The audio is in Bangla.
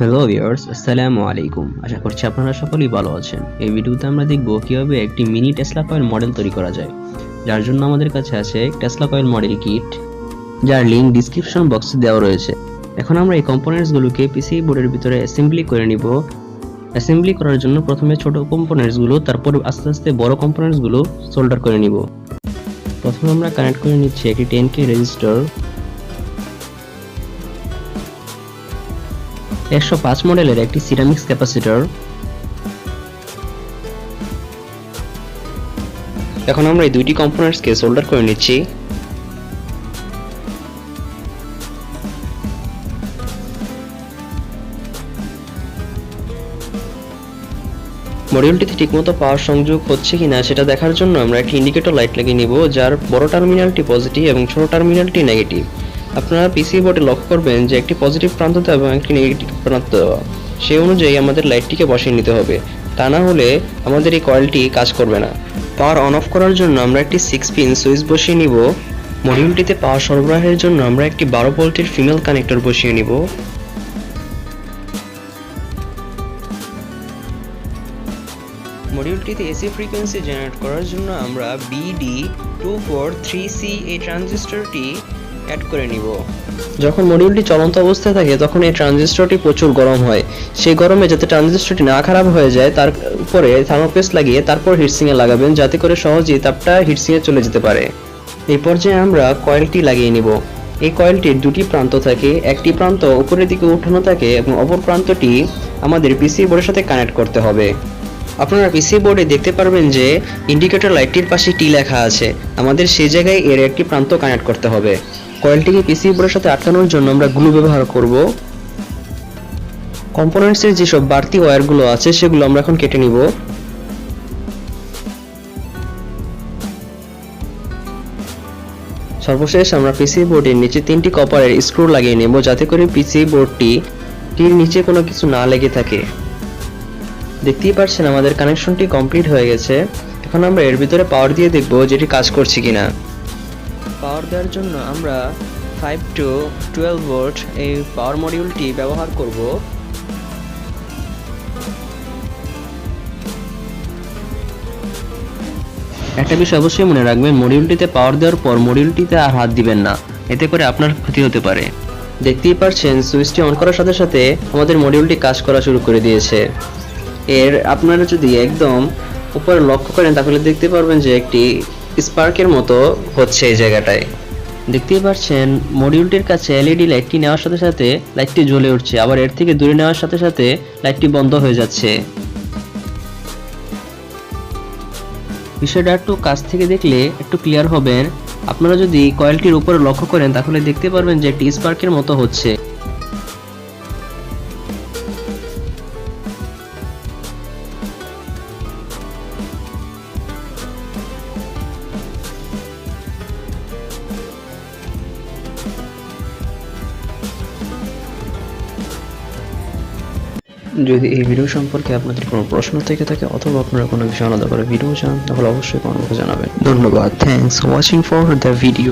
হ্যালো ভিউয়ার্স, আসসালামু আলাইকুম। আশা করছি আপনারা সকলেই ভালো আছেন। এই ভিডিওতে আমরা দেখব কিভাবে একটি মিনি টেসলা কয়েল মডেল তৈরি করা যায়। যার জন্য আমাদের কাছে আছে টেসলা কয়েল মডেল কিট, যার লিংক ডিসক্রিপশন বক্সে দেওয়া রয়েছে। এখন আমরা এই কম্পোনেন্টসগুলোকে পিসি বোর্ডের ভিতরে অ্যাসেম্বলি করে নিব। অ্যাসেম্বলি করার জন্য প্রথমে ছোট কম্পোনেন্টসগুলো, তারপর আস্তে আস্তে বড় কম্পোনেন্টসগুলো সোল্ডার করে নিব। প্রথমে আমরা কানেক্ট করে নিচ্ছি একটি 10K রেজিস্টর, 105 মডেলের একটি সিরামিক্স ক্যাপাসিটর। এখন আমরা এই দুইটি কম্পোনেন্টসকে সোল্ডার করে নিচ্ছি। মডিউলটিতে ঠিকমতো পাওয়ার সংযোগ হচ্ছে কিনা সেটা দেখার জন্য আমরা একটি ইন্ডিকেটর লাইট লাগিয়ে নিব, যার বড় টার্মিনালটি পজিটিভ এবং ছোট টার্মিনালটি নেগেটিভ। আপনারা পিসি বোর্ডে লক্ষ্য করবেন যে একটি পজিটিভ প্রান্ত এবং একটি নেগেটিভ প্রান্ত দেওয়া, সেই অনুযায়ী আমাদের লাইটটিকে বসিয়ে নিতে হবে, তা না হলে আমাদের এই কয়েলটি কাজ করবে না। পাওয়ার অন অফ করার জন্য আমরা একটি 6 পিন সুইচ বসিয়ে নিব। মডিউলটিতে পাওয়ার সরবরাহের জন্য আমরা একটি 12 ভোল্টের ফিমেল কানেক্টর বসিয়ে নিব। মডিউলটিতে এসি ফ্রিকোয়েন্সি জেনারেট করার জন্য আমরা BD243C এই ট্রানজিস্টরটি অ্যাড করে নিব। যখন মডিউলটি চলন্ত অবস্থায় থাকে তখন এই ট্রানজিস্টরটি প্রচুর গরম হয়। সেই গরমে যাতে ট্রানজিস্টরটি না খারাপ হয়ে যায় তার উপরে থার্মোপেস্ট লাগিয়ে তারপর হিটসিংয়ে লাগাবেন, যাতে করে সহজেই তাপটা হিটসিংয়ে চলে যেতে পারে। এই পর্যায়ে আমরা কয়েলটি লাগিয়ে নিব। এই কয়েলটির দুটি প্রান্ত থাকে, একটি প্রান্ত উপরের দিকে উঠানো থাকে এবং অপর প্রান্তটি আমাদের পিসি বোর্ডের সাথে কানেক্ট করতে হবে। আপনারা পিসি বোর্ডে দেখতে পারবেন যে ইন্ডিকেটর লাইটটির পাশে টি লেখা আছে, আমাদের সেই জায়গায় এর একটি প্রান্ত কানেক্ট করতে হবে। কয়েলটিকে পিসি বোর্ডের সাথে আটকানোর জন্য আমরা গ্লু ব্যবহার করব। কম্পোনেন্টসের যেসব বাড়তি ওয়্যারগুলো আছে সেগুলো আমরা এখন কেটে নিব। সর্বশেষ আমরা পিসি বোর্ডের নিচে 3টি কপারের স্ক্রু লাগিয়ে নেব, যাতে করে পিসি বোর্ডটির নিচে কোনো কিছু না লেগে থাকে। দেখতেই পাচ্ছেন আমাদের কানেকশনটি কমপ্লিট হয়ে গেছে। এখন আমরা এর ভিতরে পাওয়ার দিয়ে দেখব যেটি কাজ করছে কিনা। পাওয়ার দেওয়ার জন্য আমরা 5 to 12 ভোল্ট এই পাওয়ার মডিউলটি ব্যবহার করব। একটা বিষয় অবশ্যই মনে রাখবেন, মডিউলটিতে পাওয়ার দেওয়ার পর মডিউলটিতে আর হাত দিবেন না, এতে করে আপনার ক্ষতি হতে পারে। দেখতেই পাচ্ছেন সুইচটি অন করার সাথে সাথে আমাদের মডিউলটি কাজ করা শুরু করে দিয়েছে। আপনারা যদি একদম উপরে লক্ষ্য করেন তাহলে দেখতে পারবেন যে একটি স্পার্কের মতো হচ্ছে এই জায়গাটায়। দেখতেই পাচ্ছেন মডিউলটির কাছে এলইডি লাইটটি নেওয়ার সাথে সাথে লাইটটি জ্বলে উঠছে, আবার এর থেকে দূরে নেওয়ার সাথে সাথে লাইটটি বন্ধ হয়ে যাচ্ছে। বিষয়টা একটু কাছ থেকে দেখলে একটু ক্লিয়ার হবেন। আপনারা যদি কয়েলটির উপরে লক্ষ্য করেন তাহলে দেখতে পারবেন যে একটি স্পার্কের মতো হচ্ছে। যদি এই ভিডিও সম্পর্কে আপনাদের কোনো প্রশ্ন থেকে থাকে অথবা আপনারা কোনো বিষয় আলাদা করে ভিডিও চান তাহলে অবশ্যই কমেন্ট বক্সে জানাবেন। ধন্যবাদ। Thanks watching for the video.